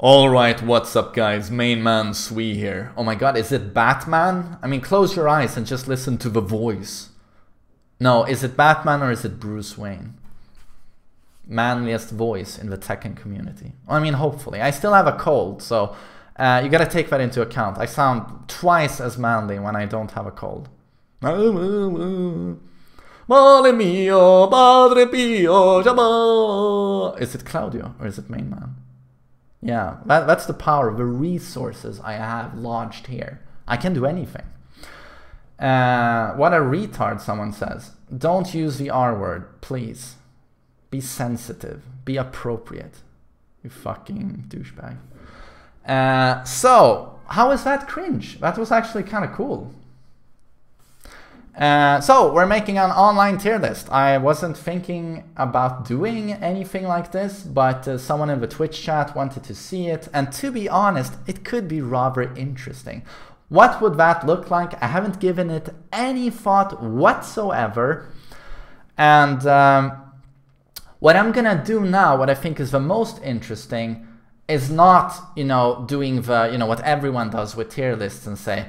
Alright, what's up guys, MainManSWE here. Oh my god, is it Batman? I mean, close your eyes and just listen to the voice. No, is it Batman or is it Bruce Wayne? Manliest voice in the Tekken community. I mean, hopefully. I still have a cold, so you gotta take that into account. I sound twice as manly when I don't have a cold. Male mio, padre pio, is it Claudio or is it Main Man? Yeah, that's the power of the resources I have lodged here. I can do anything. What a retard, someone says. Don't use the R word, please. Be sensitive. Be appropriate. You fucking douchebag. So, how is that cringe? That was actually kind of cool. So, we're making an online tier list. I wasn't thinking about doing anything like this, but someone in the Twitch chat wanted to see it. And to be honest, it could be rather interesting. What would that look like? I haven't given it any thought whatsoever. And what I'm gonna do now, what I think is the most interesting, is not, you know, doing the, you know, what everyone does with tier lists and say,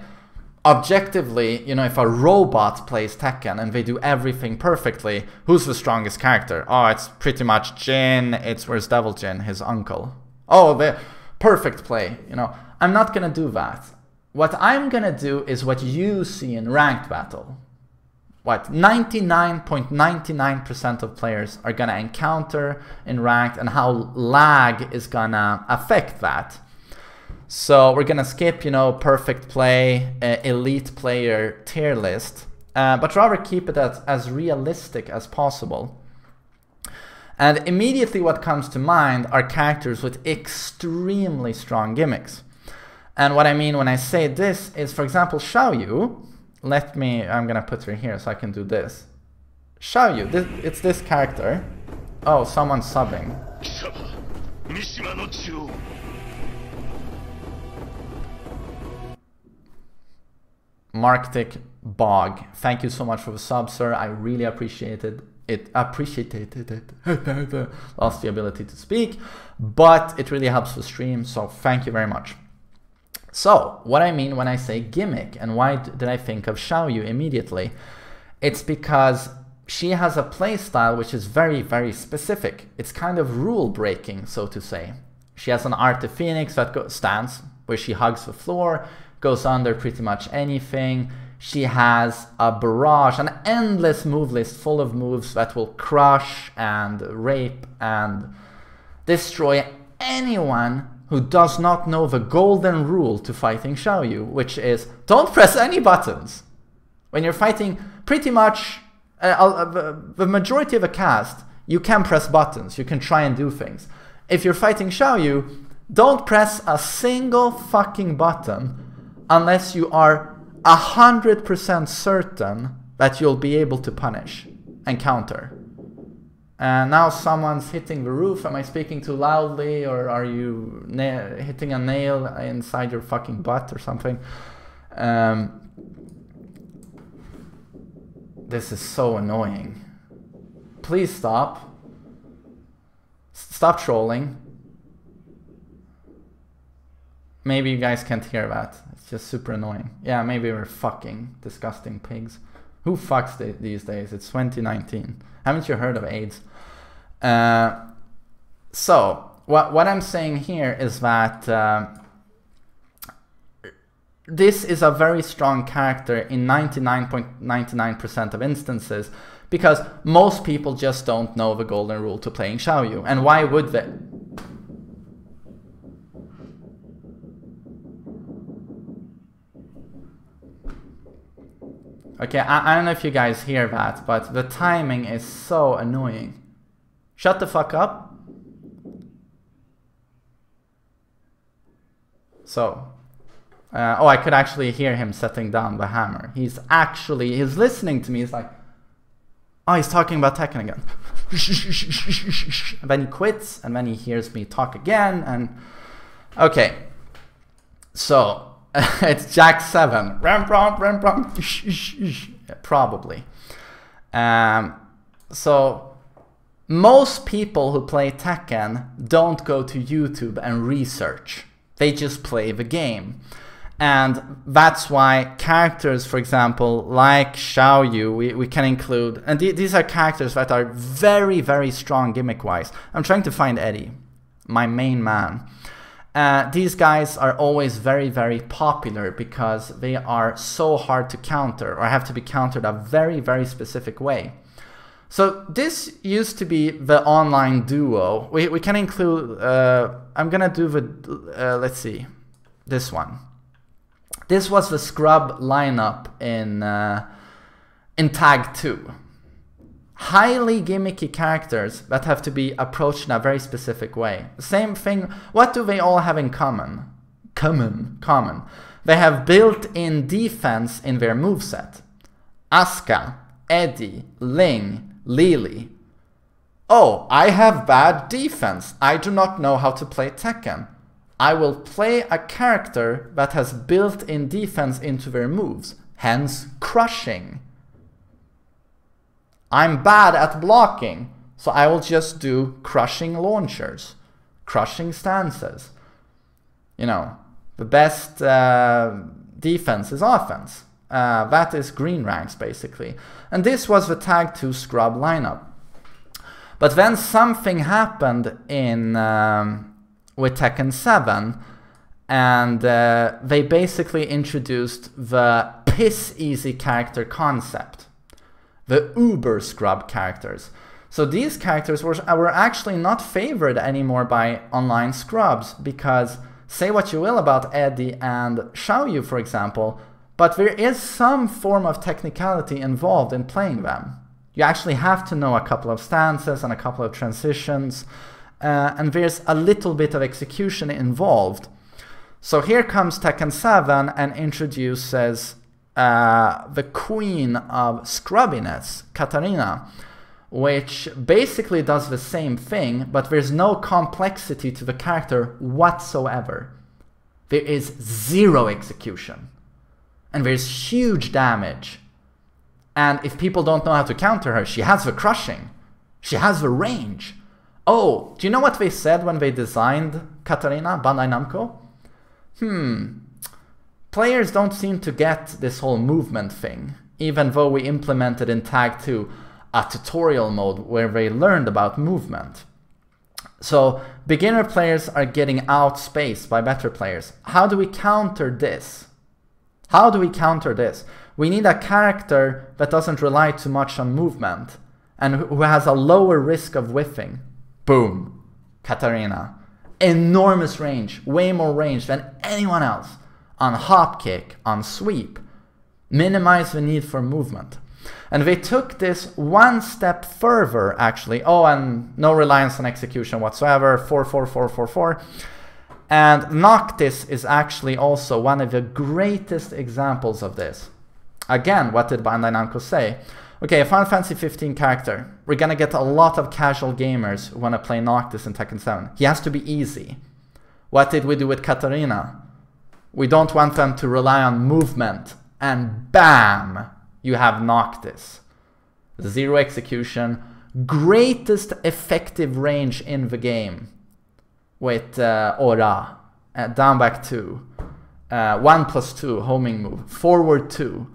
objectively, you know, if a robot plays Tekken and they do everything perfectly, who's the strongest character? Oh, it's pretty much Jin. Where's Devil Jin? His uncle. Oh, the perfect play. You know, I'm not gonna do that. What I'm gonna do is what you see in ranked battle. What 99.99% of players are gonna encounter in ranked, and how lag is gonna affect that. So we're gonna skip, you know, perfect play, elite player tier list, but rather keep it as realistic as possible. And immediately what comes to mind are characters with extremely strong gimmicks. And what I mean when I say this is, for example, Xiaoyu. I'm gonna put her here so I can do this. Xiaoyu, it's this character. Oh, someone's subbing. Marktic Bog, thank you so much for the sub, sir. I really appreciated it. Lost the ability to speak, but it really helps the stream, so thank you very much. So, what I mean when I say gimmick, and why did I think of Xiaoyu immediately? It's because she has a playstyle which is very, very specific. It's kind of rule breaking, so to say. She has an Art of Phoenix that stands, where she hugs the floor, goes under pretty much anything. She has a barrage, an endless move list full of moves that will crush and rape and destroy anyone who does not know the golden rule to fighting Xiaoyu, which is don't press any buttons. When you're fighting pretty much the majority of a cast, you can press buttons, you can try and do things. If you're fighting Xiaoyu, don't press a single fucking button unless you are 100% certain that you'll be able to punish and counter. And now someone's hitting the roof. Am I speaking too loudly, or are you hitting a nail inside your fucking butt or something? This is so annoying. Please stop. Stop trolling. Maybe you guys can't hear that. It's just super annoying. Yeah, maybe we're fucking disgusting pigs. Who fucks these days? It's 2019. Haven't you heard of AIDS? So, what I'm saying here is that this is a very strong character in 99.99% of instances, because most people just don't know the golden rule to playing Xiaoyu. And why would they? Okay, I don't know if you guys hear that, but the timing is so annoying. Shut the fuck up. So, oh, I could actually hear him setting down the hammer. He's listening to me. He's like, oh, he's talking about Tekken again. And then he quits, and then he hears me talk again, and okay. So, it's Jack 7. Probably. So Most people who play Tekken don't go to YouTube and research. They just play the game. And that's why characters, for example, like Xiaoyu, we can include, and these are characters that are very, very strong gimmick-wise. I'm trying to find Eddie, my main man. These guys are always very, very popular because they are so hard to counter or have to be countered a very, very specific way. So this used to be the online duo. We can include, I'm gonna do the, let's see, this one. This was the scrub lineup in Tag 2. Highly gimmicky characters that have to be approached in a very specific way. Same thing, what do they all have in common? Common. They have built-in defense in their moveset. Asuka, Eddie, Ling, Lily. Oh, I have bad defense. I do not know how to play Tekken. I will play a character that has built-in defense into their moves, hence crushing. I'm bad at blocking, so I will just do crushing launchers, crushing stances. You know, the best defense is offense. That is green ranks, basically. And this was the Tag 2 scrub lineup. But then something happened in with Tekken 7, and they basically introduced the piss-easy character concept. The uber scrub characters. So these characters were actually not favored anymore by online scrubs because, say what you will about Eddie and Xiaoyu, for example, but there is some form of technicality involved in playing them. You actually have to know a couple of stances and a couple of transitions, and there's a little bit of execution involved. So here comes Tekken 7 and introduces the queen of scrubbiness, Katarina, which basically does the same thing, but there's no complexity to the character whatsoever. There is zero execution, and there's huge damage. And if people don't know how to counter her, she has the crushing, she has the range. Oh, do you know what they said when they designed Katarina, Bandai Namco? Players don't seem to get this whole movement thing, even though we implemented in Tag 2 a tutorial mode where they learned about movement. So beginner players are getting outspaced by better players. How do we counter this? How do we counter this? We need a character that doesn't rely too much on movement and who has a lower risk of whiffing. Boom, Katarina. Enormous range, way more range than anyone else. On hop kick, on sweep. Minimize the need for movement. And they took this one step further, actually. Oh, and no reliance on execution whatsoever. 4-4-4-4-4. And Noctus is actually also one of the greatest examples of this. Again, what did Bandai Namco say? Okay, a Final Fantasy 15 character. We're gonna get a lot of casual gamers who wanna play Noctis in Tekken 7. He has to be easy. What did we do with Katarina? We don't want them to rely on movement. And BAM! You have Noctis. Zero execution. Greatest effective range in the game. With Aura. Down back 2. 1+2 homing move. Forward 2.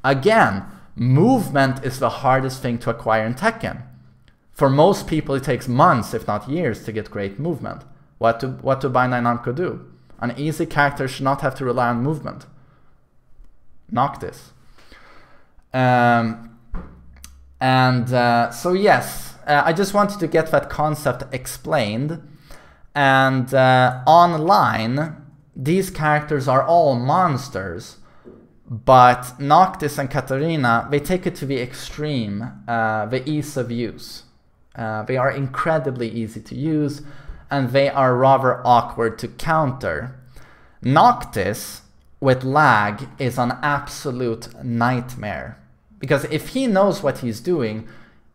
Again, movement is the hardest thing to acquire in Tekken. For most people it takes months, if not years, to get great movement. What do Bandai Namco do? An easy character should not have to rely on movement. Noctis. So yes, I just wanted to get that concept explained. And online, these characters are all monsters. But Noctis and Katarina, they take it to the extreme, the ease of use. They are incredibly easy to use, and they are rather awkward to counter. Noctis, with lag, is an absolute nightmare. Because if he knows what he's doing,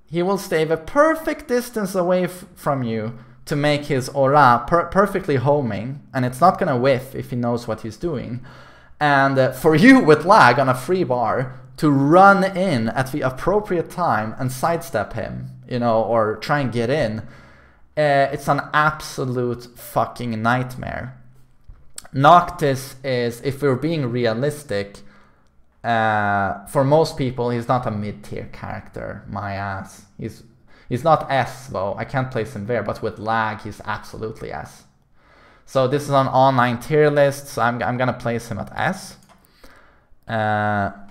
he will stay the perfect distance away from you to make his aura perfectly homing, and it's not gonna whiff if he knows what he's doing. And for you with lag on a free bar to run in at the appropriate time and sidestep him you know, or try and get in, it's an absolute fucking nightmare. Noctis is, if we're being realistic, for most people, he's not a mid-tier character, my ass. He's not S though, I can't place him there, but with lag, he's absolutely S. So this is an online tier list, so I'm gonna place him at S.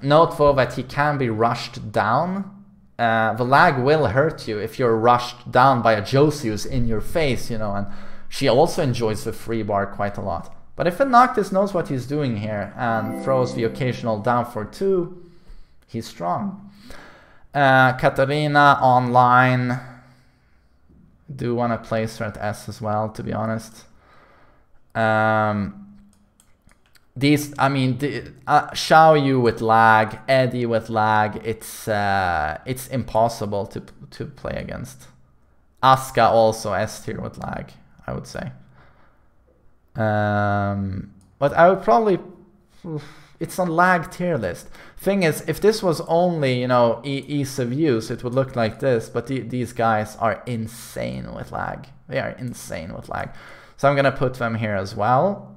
Note though that he can be rushed down. The lag will hurt you if you're rushed down by a Josie who's in your face, you know, and she also enjoys the free bar quite a lot. But if a Noctis knows what he's doing here and throws the occasional down for 2, he's strong. Katarina online, do want to place her at S as well, to be honest. These, I mean, Xiaoyu with lag, Eddie with lag, it's impossible to play against. Asuka also S tier with lag, I would say. But I would probably, it's a lag tier list. Thing is, if this was only, you know, ease of use, it would look like this, but these guys are insane with lag. They are insane with lag. So I'm gonna put them here as well.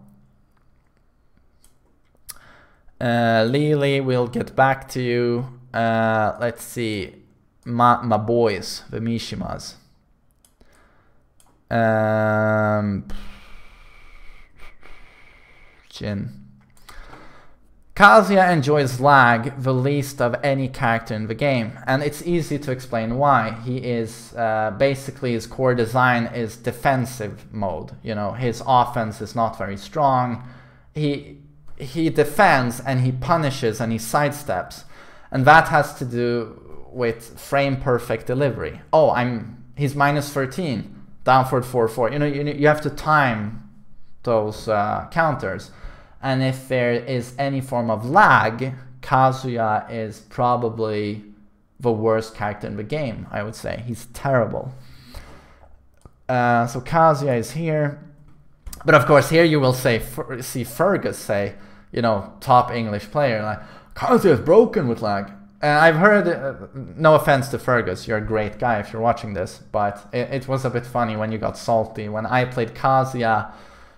Lily, we'll get back to you. Let's see, my boys, the Mishimas. Jin. Kazuya enjoys lag the least of any character in the game, and it's easy to explain why. He is basically, his core design is defensive mode. You know, his offense is not very strong. He defends and he punishes and he sidesteps, and that has to do with frame perfect delivery. Oh, he's minus 13, down for 4-4. You know, you have to time those counters. And if there is any form of lag, Kazuya is probably the worst character in the game, I would say. He's terrible. So Kazuya is here. But of course, here you will see Fergus say, you know, top English player, like, Kazuya is broken with lag. And I've heard, no offense to Fergus, you're a great guy if you're watching this, but it was a bit funny when you got salty. When I played Kazuya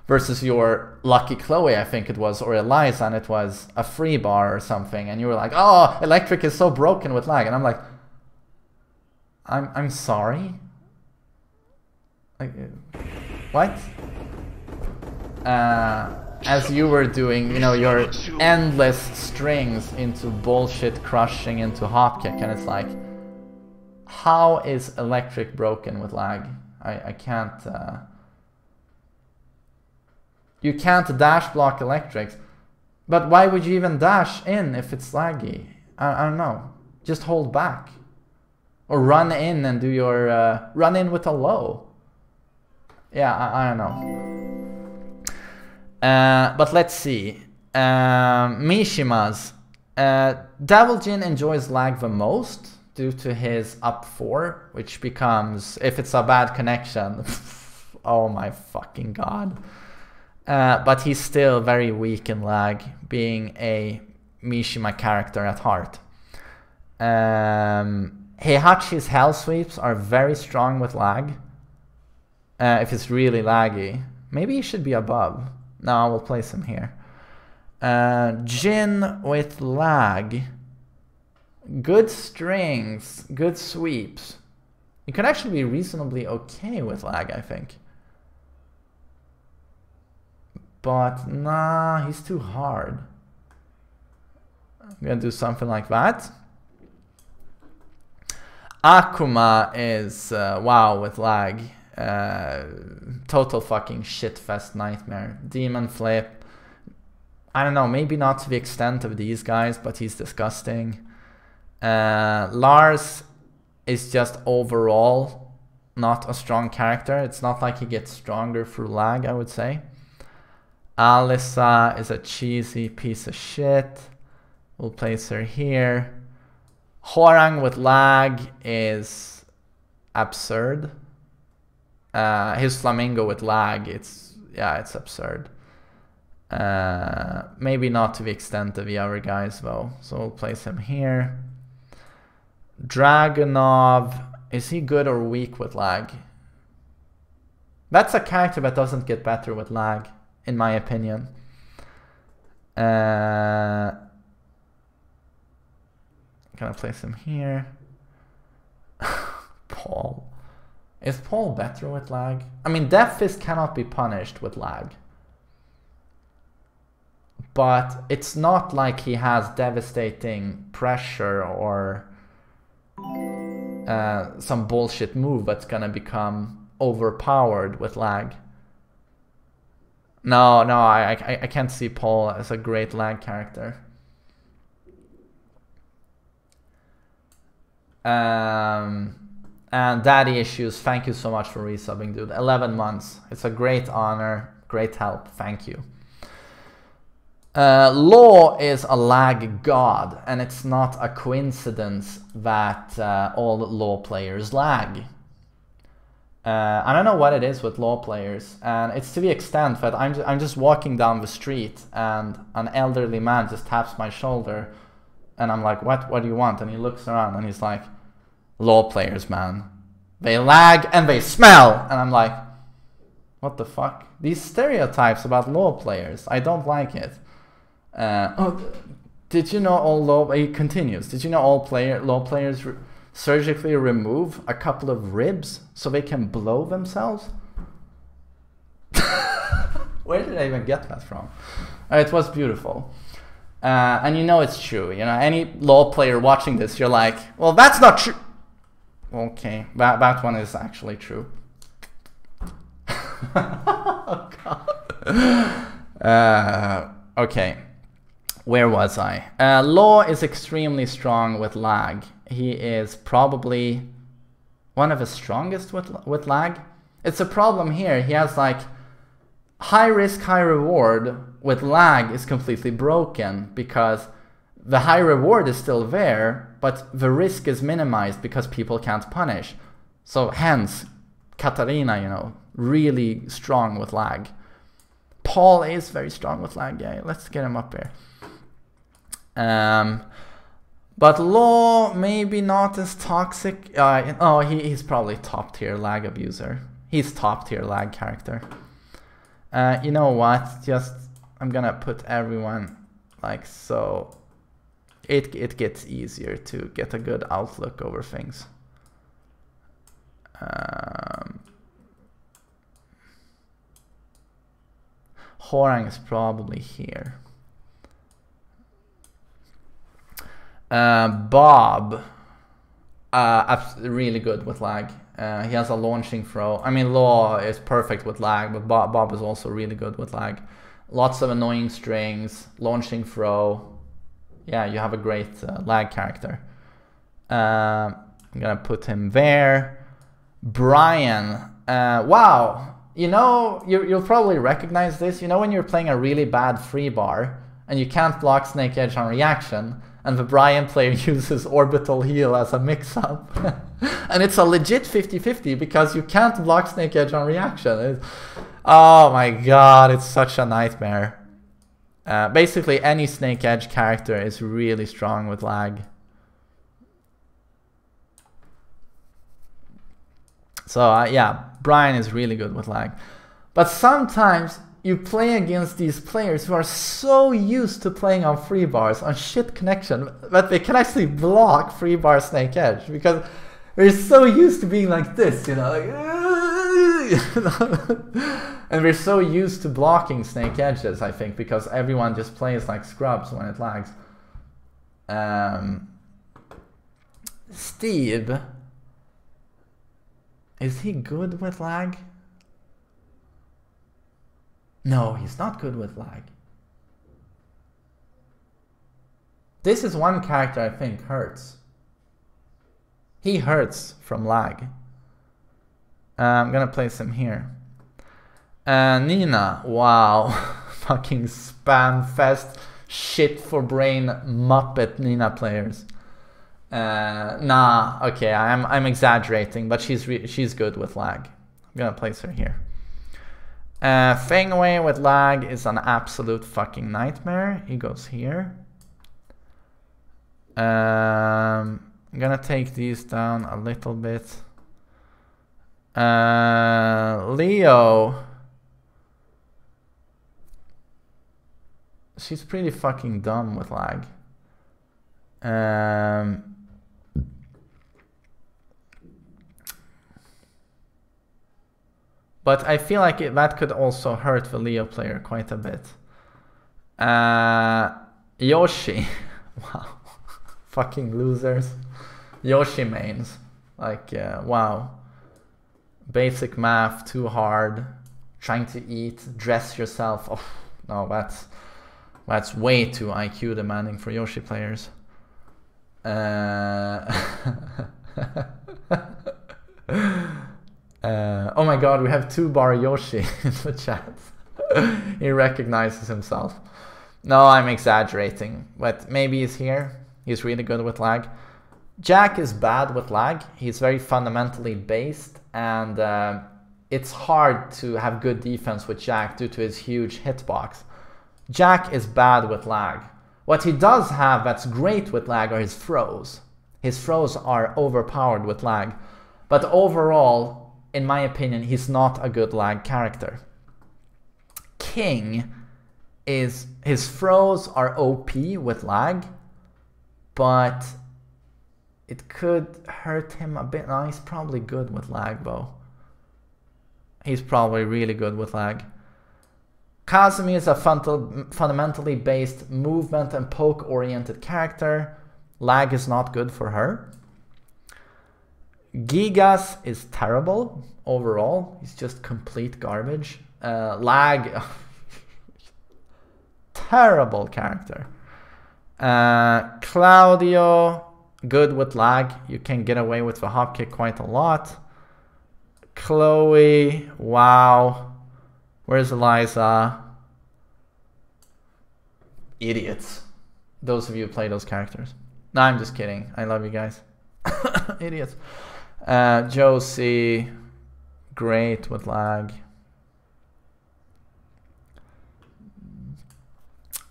versus your Lucky Chloe, I think it was, or Alisa, and it was a free bar or something, and you were like, oh, Electric is so broken with lag, and I'm like, I'm sorry? Like, what? As you were doing, you know, your endless strings into bullshit crushing into hop kick, and it's like, how is Electric broken with lag? I can't... You can't dash block Electrics. But why would you even dash in if it's laggy? I don't know. Just hold back. Or run in and do your... run in with a low. Yeah, I don't know. But let's see. Mishimas. Devil Jin enjoys lag the most due to his up 4, which becomes, if it's a bad connection, oh my fucking god. But he's still very weak in lag, being a Mishima character at heart. Heihachi's Hell Sweeps are very strong with lag. If it's really laggy. Maybe he should be above. No, I will place him here. Jin with lag. Good strings, good sweeps. You could actually be reasonably okay with lag, I think. But nah, he's too hard. I'm gonna do something like that. Akuma is wow with lag. Total fucking shitfest nightmare. Demon flip. I don't know, maybe not to the extent of these guys, but he's disgusting. Lars is just overall not a strong character. It's not like he gets stronger through lag, I would say. Alisa is a cheesy piece of shit. We'll place her here. Hwoarang with lag is absurd. His Flamingo with lag, it's absurd. Maybe not to the extent of the other guys though, so we'll place him here. Dragunov Is he good or weak with lag? That's a character that doesn't get better with lag, in my opinion. I'm gonna place him here. Paul. Is Paul better with lag? I mean, Death Fist cannot be punished with lag. But it's not like he has devastating pressure or some bullshit move that's gonna become overpowered with lag. No, I can't see Paul as a great lag character. And Daddy Issues, thank you so much for resubbing, dude. 11 months. It's a great honor, great help. Thank you. Law is a lag god, and it's not a coincidence that all Law players lag. I don't know what it is with Law players, and it's to the extent that I'm just walking down the street and an elderly man just taps my shoulder, and I'm like, what do you want? And he looks around and he's like, Law players, man, they lag and they smell. And I'm like, what the fuck? These stereotypes about Law players, I don't like it. Oh, did you know all Law? He continues. Did you know all Law players surgically remove a couple of ribs so they can blow themselves? Where did I even get that from? It was beautiful. And you know it's true. You know, any Law player watching this, you're like, well, that's not true. Okay, that one is actually true. Oh, God. Okay, where was I? Law is extremely strong with lag. He is probably one of the strongest with lag. It's a problem here. He has like high risk, high reward with lag is completely broken because the high reward is still there, but the risk is minimized because people can't punish. So hence, Katarina, you know, really strong with lag. Paul is very strong with lag. Yeah, let's get him up here. But Law, maybe not as toxic. Oh, he's probably top tier lag abuser. He's top tier lag character. You know what? Just, I'm gonna put everyone like so. It gets easier to get a good outlook over things. Horang is probably here. Bob, really good with lag. He has a launching throw. I mean, Law is perfect with lag, but Bob is also really good with lag. Lots of annoying strings, launching throw. Yeah, you have a great lag character. I'm gonna put him there. Brian, wow. You know, you'll probably recognize this. You know when you're playing a really bad free bar and you can't block Snake Edge on reaction, and the Brian player uses Orbital Heal as a mix-up. And it's a legit 50-50 because you can't block Snake Edge on reaction. Oh my god, it's such a nightmare. Basically, any Snake Edge character is really strong with lag. So yeah, Brian is really good with lag. But sometimes you play against these players who are so used to playing on free bars, on shit connection, that they can actually block free bar Snake Edge because they're so used to being like this, you know, like, and we're so used to blocking Snake Edges, I think, because everyone just plays like scrubs when it lags. Steve, is he good with lag? No, he's not good with lag. This is one character I think hurts. He hurts from lag. I'm gonna place him here. Nina, wow. Fucking spam fest shit for brain Muppet Nina players. Nah, okay, I'm exaggerating, but she's good with lag. I'm gonna place her here. Fengwei with lag is an absolute fucking nightmare. He goes here. I'm gonna take these down a little bit. Leo. She's pretty fucking dumb with lag. But I feel like that could also hurt the Leo player quite a bit. Yoshi. Wow. Fucking losers. Yoshi mains. Like, wow. Basic math, too hard. Trying to eat, dress yourself. Oh, no, that's way too IQ demanding for Yoshi players. Oh my god, we have 2-bar Yoshi in the chat. He recognizes himself. No, I'm exaggerating, but maybe he's here. He's really good with lag. Jack is bad with lag. He's very fundamentally based, and it's hard to have good defense with Jack due to his huge hitbox. Jack is bad with lag. What he does have that's great with lag are his throws. His throws are overpowered with lag. But overall, in my opinion, he's not a good lag character. King is, his throws are OP with lag, but it could hurt him a bit. No, he's probably good with lag though. He's probably really good with lag. Qasimi is a fundamentally based movement and poke oriented character. Lag is not good for her. Gigas is terrible overall. He's just complete garbage. Lag, terrible character. Claudio, good with lag. You can get away with the hop kick quite a lot. Chloe, wow. Where's Alisa? Idiots. Those of you who play those characters. No, I'm just kidding. I love you guys. Idiots. Josie, great with lag.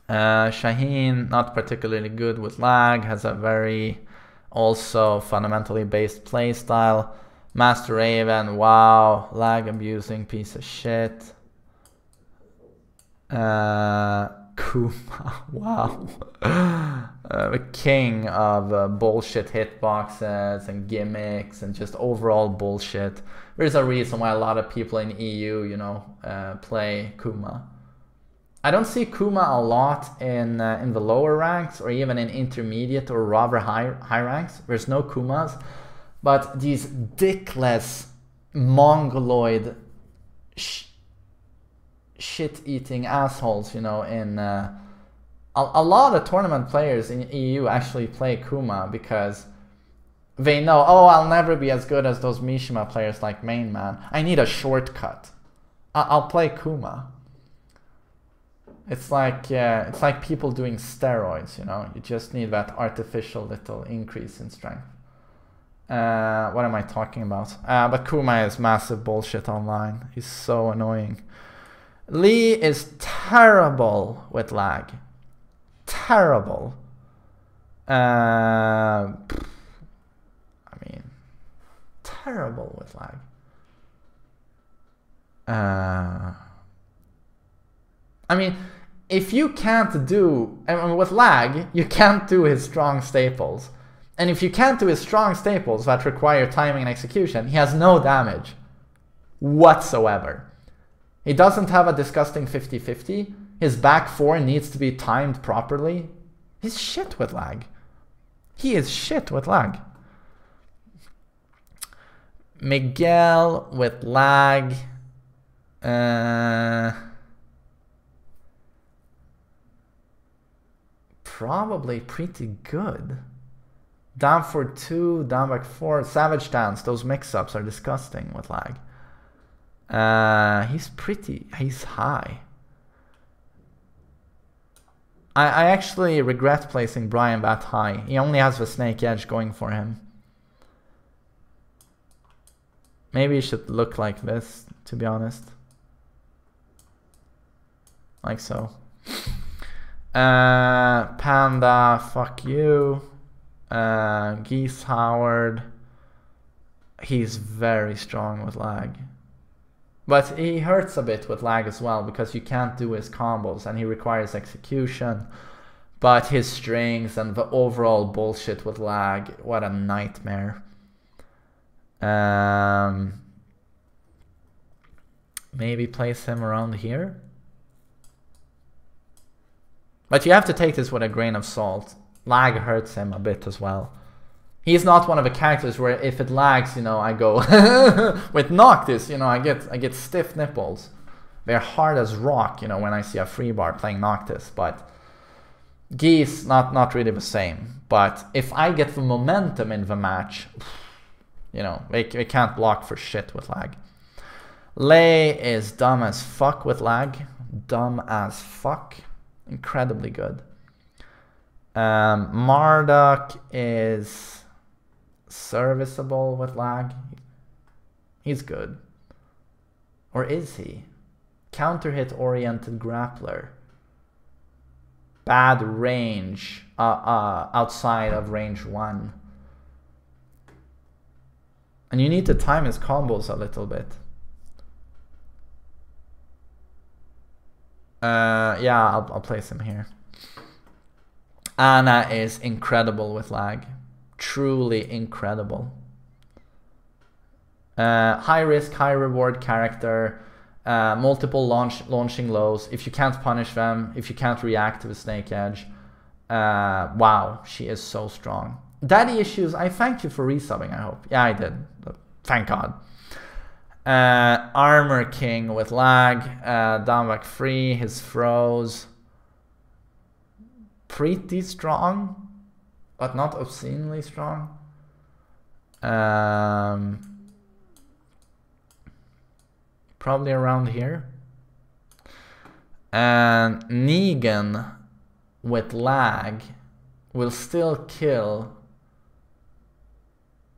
Shaheen, not particularly good with lag, has a very also fundamentally based play style. Master Raven, wow, lag abusing piece of shit. Kuma, wow. The king of bullshit hitboxes and gimmicks and just overall bullshit. There's a reason why a lot of people in EU, you know, play Kuma. I don't see Kuma a lot in the lower ranks or even in intermediate or rather high ranks. There's no Kumas, but these dickless mongoloid shit-eating assholes, you know, in a lot of tournament players in EU actually play Kuma because they know, oh, I'll never be as good as those Mishima players like MainMan. I need a shortcut. I'll play Kuma. It's like people doing steroids, you know. You just need that artificial little increase in strength. What am I talking about? But Kuma is massive bullshit online. He's so annoying. Lee is terrible with lag. Terrible. I mean, terrible with lag. I mean, if you can't do, I mean, with lag, you can't do his strong staples. And if you can't do his strong staples that require timing and execution, he has no damage whatsoever. He doesn't have a disgusting 50-50. His back four needs to be timed properly. He's shit with lag. He is shit with lag. Miguel with lag. Probably pretty good. Down for 2, down back 4. Savage dance. Those mix-ups are disgusting with lag. He's high. I actually regret placing Brian that high. He only has the snake edge going for him. Maybe he should look like this, to be honest. Like so. Panda, fuck you. Geese Howard, he's very strong with lag. But he hurts a bit with lag as well, because you can't do his combos and he requires execution. But his strings and the overall bullshit with lag, what a nightmare. Maybe place him around here. But you have to take this with a grain of salt. Lag hurts him a bit as well. He's not one of the characters where if it lags, you know, I go with Noctus, you know, I get stiff nipples. They're hard as rock, you know, when I see a free bar playing Noctus. But Geese, not really the same. But if I get the momentum in the match, you know, they can't block for shit with lag. Lei is dumb as fuck with lag. Dumb as fuck. Incredibly good. Marduk is serviceable with lag. He's good. Or is he? Counter hit oriented grappler. Bad range outside of range 1. And you need to time his combos a little bit. Yeah, I'll place him here. Anna is incredible with lag. Truly incredible. High risk, high reward character. Multiple launching lows. If you can't punish them, if you can't react to the snake edge. Wow, she is so strong. Daddy Issues, I thanked you for resubbing, I hope. Yeah, I did. Thank God. Armor King with lag. Down back free, his throws. Pretty strong, but not obscenely strong. Probably around here. And Negan with lag will still kill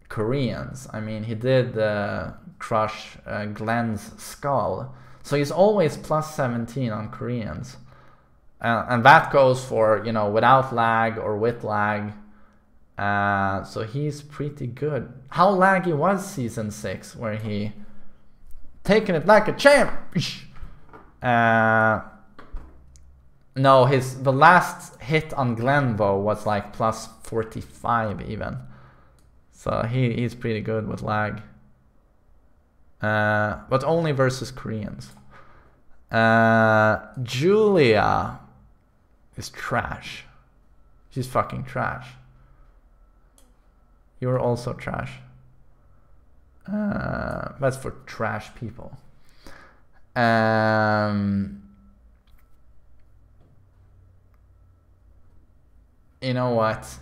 Koreans. I mean, he did crush Glenn's skull. So he's always plus 17 on Koreans. And that goes for, you know, without lag or with lag. So he's pretty good. How laggy was Season 6, where he taking it like a champ? No, the last hit on Glenn though was like plus 45 even. So he's pretty good with lag. But only versus Koreans. Julia is trash. She's fucking trash. You're also trash. That's for trash people. You know what?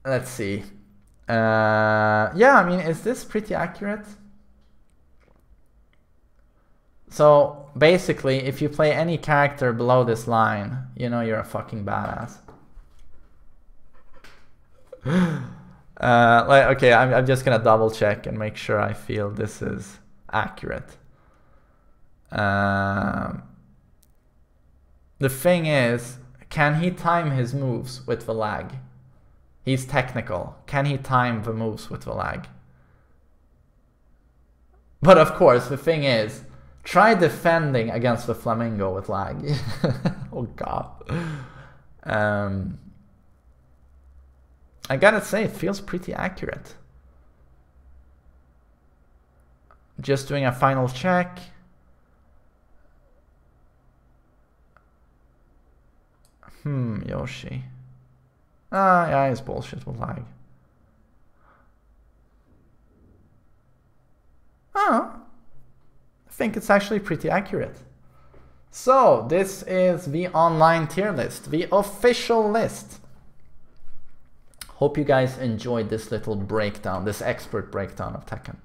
Let's see. Yeah, I mean, is this pretty accurate? So basically, if you play any character below this line, you know you're a fucking badass. Okay, I'm just gonna double check and make sure I feel this is accurate. The thing is, can he time his moves with the lag? He's technical. Can he time the moves with the lag? But of course, the thing is, try defending against the Flamingo with lag. Oh god. I gotta say, it feels pretty accurate. Just doing a final check. Yoshi. Yeah, it's bullshit with lag. Oh, I think it's actually pretty accurate. So, this is the online tier list, the official list. Hope you guys enjoyed this little breakdown, this expert breakdown of Tekken.